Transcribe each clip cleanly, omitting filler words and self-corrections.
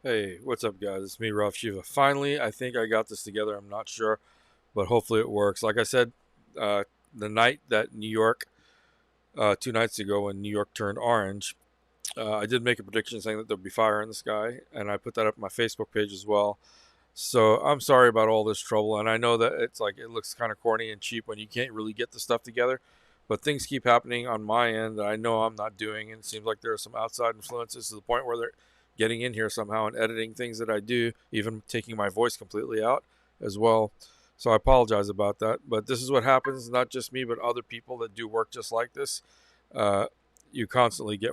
Hey, what's up, guys? It's me, Ralph Shiva. Finally, I think I got this together. I'm not sure, but hopefully it works. Like I said, uh, the night that New York, 2 nights ago, when New York turned orange, I did make a prediction saying that there'd be fire in the sky, and I put that up on my Facebook page as well. So I'm sorry about all this trouble, and I know that it's like it looks kind of corny and cheap when you can't really get the stuff together, but things keep happening on my end that I know I'm not doing, and it seems like there are some outside influences to the point where they're getting in here somehow and editing things that I do, even taking my voice completely out as well. So I apologize about that, but this is what happens, not just me, but other people that do work just like this. Uh, you constantly get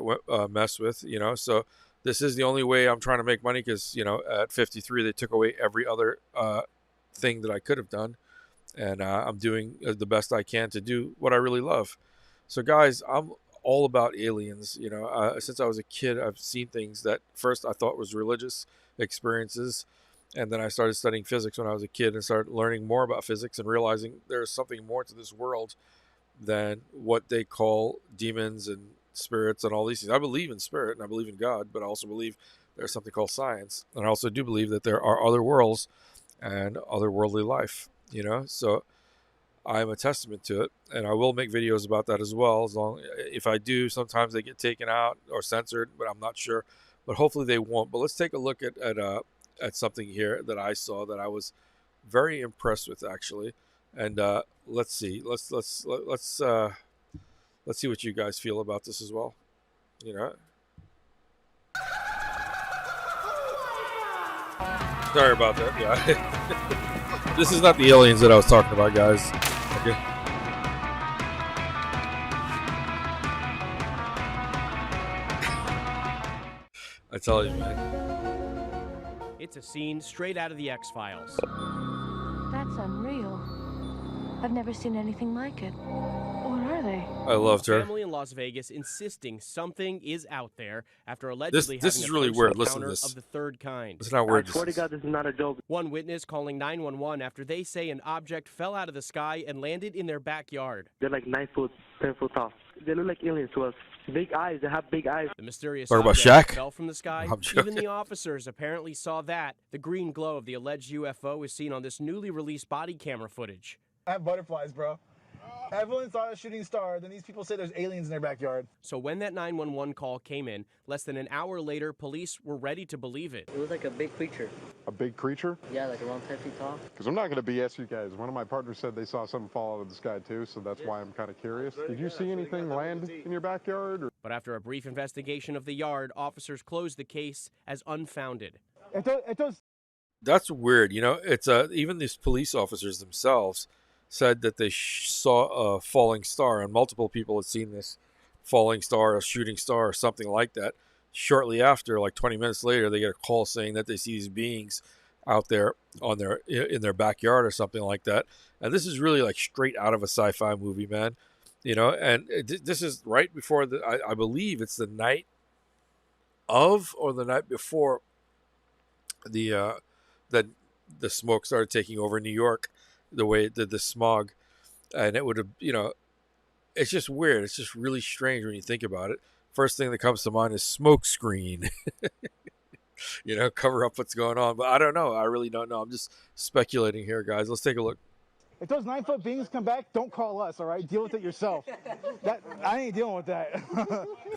messed with, so this is the only way I'm trying to make money because, at 53, they took away every other thing that I could have done. And I'm doing the best I can to do what I really love. So, guys, I'm all about aliens. Since I was a kid, I've seen things that first I thought was religious experiences. And then I started studying physics when I was a kid and started learning more about physics and realizing there's something more to this world than what they call demons and spirits and all these things. I believe in spirit and I believe in God, but I also believe there's something called science. And I also do believe that there are other worlds and otherworldly life, So I'm a testament to it, and I will make videos about that as well. If I do, sometimes they get taken out or censored, but I'm not sure. But hopefully they won't. But let's take a look at something here that I saw that I was very impressed with actually, and let's see. Let's see what you guys feel about this as well. You know. Sorry about that. Yeah. This is not the aliens that I was talking about, guys. Okay. I tell you, man. It's a scene straight out of the X-Files. That's unreal. I've never seen anything like it. What are they? I loved her. Family in Las Vegas insisting something is out there after allegedly this having is a really close weird. Listen to encounter this. of the third kind. It's not weird. I swear to God, this is not a joke. One witness calling 911 after they say an object fell out of the sky and landed in their backyard. They're like 9 foot, 10 foot tall. They look like aliens to us. Big eyes. They have big eyes. The mysterious Talk about object Shaq? fell from the sky. I'm joking. Even the officers apparently saw that. The green glow of the alleged UFO is seen on this newly released body camera footage. I have butterflies, bro. Everyone saw a shooting star, then these people say there's aliens in their backyard. So when that 911 call came in, less than an hour later, police were ready to believe it. It was like a big creature. A big creature? Yeah, like around 10 feet tall. Because I'm not going to BS you guys. One of my partners said they saw something fall out of the sky too, so that's why I'm kind of curious. Did you see anything land in your backyard? Or? But after a brief investigation of the yard, officers closed the case as unfounded. That's weird. It's even these police officers themselves said that they saw a falling star, and multiple people had seen this falling star, a shooting star, or something like that. Shortly after, like 20 minutes later, they get a call saying that they see these beings out there in their backyard or something like that. And this is really like straight out of a sci-fi movie, man. And this is right before I believe it's the night of or the night before the smoke started taking over New York, the way it did the smog. And it would have, it's just weird. It's just really strange when you think about it. First thing that comes to mind is smoke screen. Cover up what's going on. But I don't know. I really don't know. I'm just speculating here, guys. Let's take a look. If those 9-foot beings come back, don't call us, all right? Deal with it yourself. I ain't dealing with that.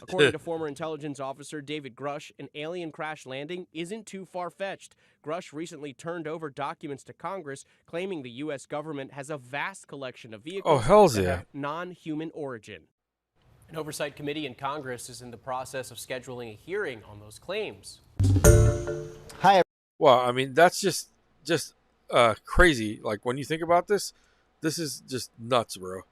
According to former intelligence officer David Grush, an alien crash landing isn't too far-fetched. Grush recently turned over documents to Congress claiming the U.S. government has a vast collection of vehicles that have non-human origin. An oversight committee in Congress is in the process of scheduling a hearing on those claims. Hi. Well, I mean, that's just crazy. Like, when you think about this is just nuts, bro.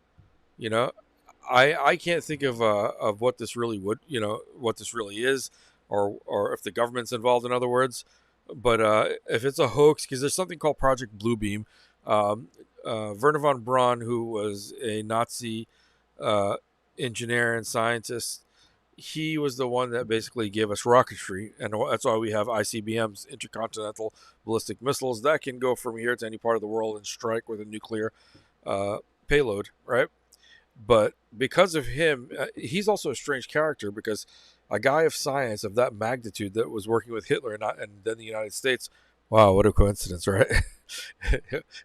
I can't think of what this really what this really is, or if the government's involved, in other words. But if it's a hoax, because there's something called Project Bluebeam. Werner von Braun, who was a Nazi engineer and scientist, he was the one that basically gave us rocketry, and that's why we have ICBMs, intercontinental ballistic missiles, that can go from here to any part of the world and strike with a nuclear payload, right? But because of him, he's also a strange character because a guy of science of that magnitude that was working with Hitler and then the United States. Wow, what a coincidence, right?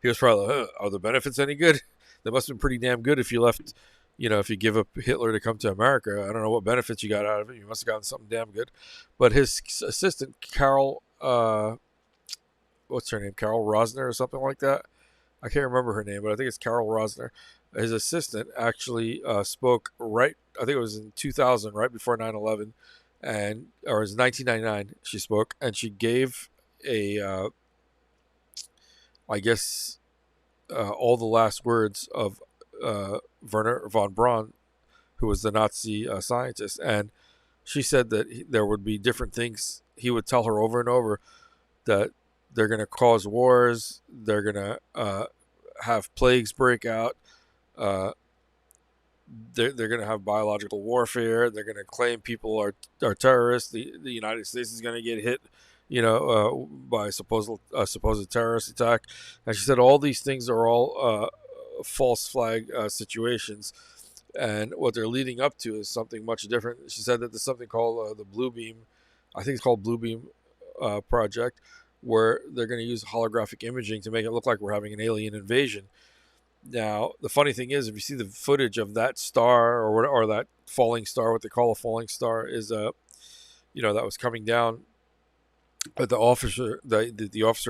He was probably like, are the benefits any good? They must have been pretty damn good if you left, if you give up Hitler to come to America. I don't know what benefits you got out of it. You must have gotten something damn good. But his assistant, Carol, what's her name? Carol Rosner or something like that. I can't remember her name, but I think it's Carol Rosner. His assistant actually spoke right, I think it was in 2000, right before 9/11, or it was 1999. She spoke and she gave I guess, all the last words of Werner von Braun, who was the Nazi scientist, and she said that there would be different things he would tell her over and over, that they're going to cause wars, they're going to have plagues break out, uh, they're going to have biological warfare, they're going to claim people are terrorists, the United States is going to get hit, by a supposed terrorist attack. And she said all these things are all false flag situations, and what they're leading up to is something much different. She said that there's something called the Blue Beam, I think it's called Blue Beam project, where they're going to use holographic imaging to make it look like we're having an alien invasion. Now, the funny thing is, if you see the footage of that star or that falling star, what they call a falling star, is that was coming down. But the officer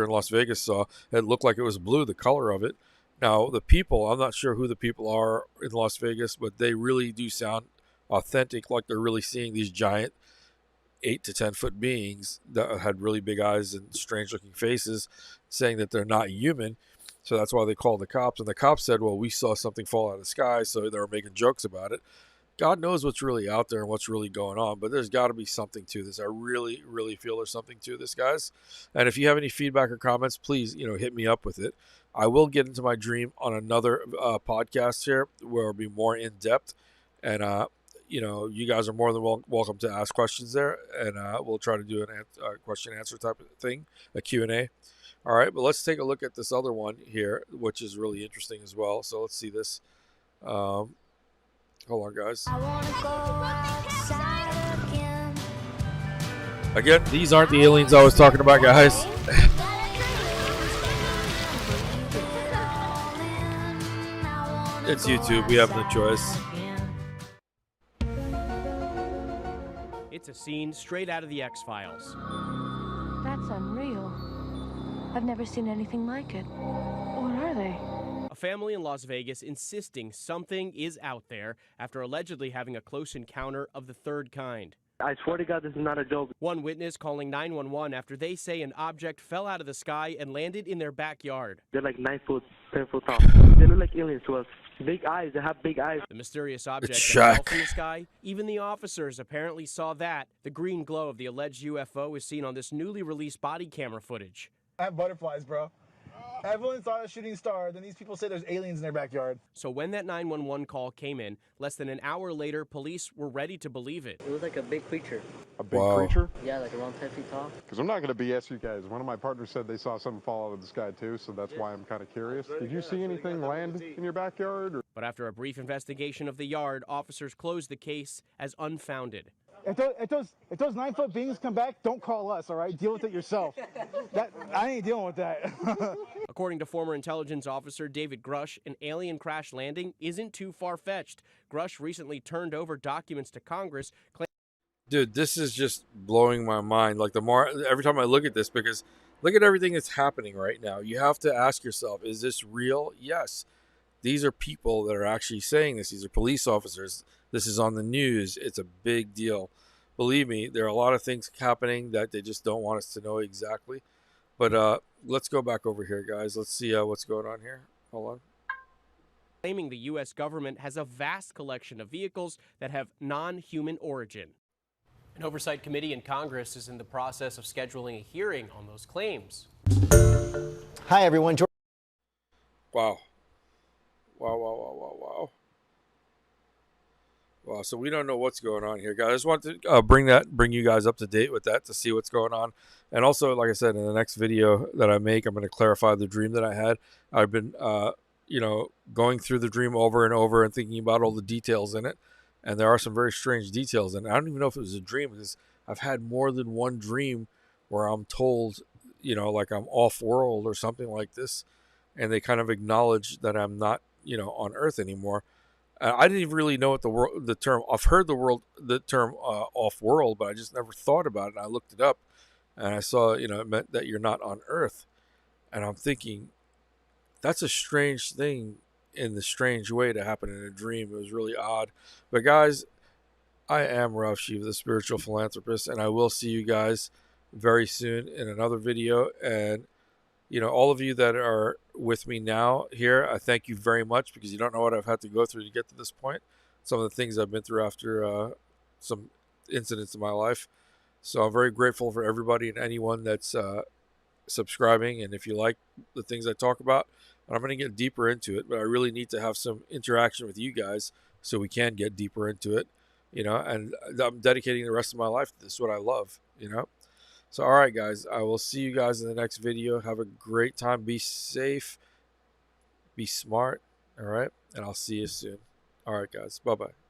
in Las Vegas saw, it looked like it was blue, the color of it. Now, the people, I'm not sure who the people are in Las Vegas, but they really do sound authentic, like they're really seeing these giant 8 to 10 foot beings that had really big eyes and strange looking faces, saying that they're not human. So that's why they called the cops. And the cops said, well, we saw something fall out of the sky, so they were making jokes about it. God knows what's really out there and what's really going on, but there's got to be something to this. I really, really feel there's something to this, guys. And if you have any feedback or comments, please, hit me up with it. I will get into my dream on another podcast here where it'll be more in depth. And, you guys are more than welcome to ask questions there. And we'll try to do a question answer type of thing, a Q&A. All right, but let's take a look at this other one here, which is really interesting as well. So let's see this. Hold on, guys. Again, these aren't the aliens I was talking about, guys. It's YouTube. We have no choice. It's a scene straight out of the X-Files. That's unreal. I've never seen anything like it. What are they? A family in Las Vegas insisting something is out there after allegedly having a close encounter of the third kind. I swear to God, this is not a joke. One witness calling 911 after they say an object fell out of the sky and landed in their backyard. They're like 9 foot, 10 foot tall. They look like aliens to us. Big eyes. They have big eyes. The mysterious object that Shaq. fell from the sky, even the officers apparently saw that. The green glow of the alleged UFO is seen on this newly released body camera footage. I have butterflies, bro. Everyone saw a shooting star, then these people say there's aliens in their backyard. So when that 911 call came in, less than an hour later, police were ready to believe it. It was like a big creature. A big creature? Yeah, like around 10 feet tall. Because I'm not going to BS you guys. One of my partners said they saw something fall out of the sky too, so that's why I'm kind of curious. Did you see anything land in your backyard? Or? But after a brief investigation of the yard, officers closed the case as unfounded. If those 9 foot beings come back, don't call us, all right? Deal with it yourself. I ain't dealing with that. According to former intelligence officer David Grush, an alien crash landing isn't too far-fetched. Grush recently turned over documents to Congress. Dude, this is just blowing my mind. Like every time I look at this, because look at everything that's happening right now. You have to ask yourself, is this real? Yes. These are people that are actually saying this. These are police officers. This is on the news. It's a big deal. Believe me, there are a lot of things happening that they just don't want us to know exactly. But let's go back over here, guys. Let's see what's going on here. Hold on. Claiming the U.S. government has a vast collection of vehicles that have non-human origin. An oversight committee in Congress is in the process of scheduling a hearing on those claims. Hi, everyone. Wow. Wow. Wow, so we don't know what's going on here, guys. I just want to bring you guys up to date with that to see what's going on. And also, like I said, in the next video that I make, I'm going to clarify the dream that I had. I've been, going through the dream over and over and thinking about all the details in it. and there are some very strange details. And I don't even know if it was a dream, because I've had more than one dream where I'm told, like I'm off world or something like this, and they kind of acknowledge that I'm not, on Earth anymore. I didn't even really know what the term. I've heard the term off world, but I just never thought about it. And I looked it up, and I saw, it meant that you're not on Earth, and I'm thinking that's a strange thing in the strange way to happen in a dream. It was really odd. But guys, I am Ralph Shiva, the spiritual philanthropist, and I will see you guys very soon in another video. And all of you that are with me now here, I thank you very much, because you don't know what I've had to go through to get to this point. Some of the things I've been through after some incidents in my life. So I'm very grateful for everybody and anyone that's subscribing. And if you like the things I talk about, I'm going to get deeper into it, but I really need to have some interaction with you guys so we can get deeper into it, and I'm dedicating the rest of my life to this. Is what I love, So, all right, guys, I will see you guys in the next video. Have a great time. Be safe. Be smart. All right. And I'll see you soon. All right, guys. Bye-bye.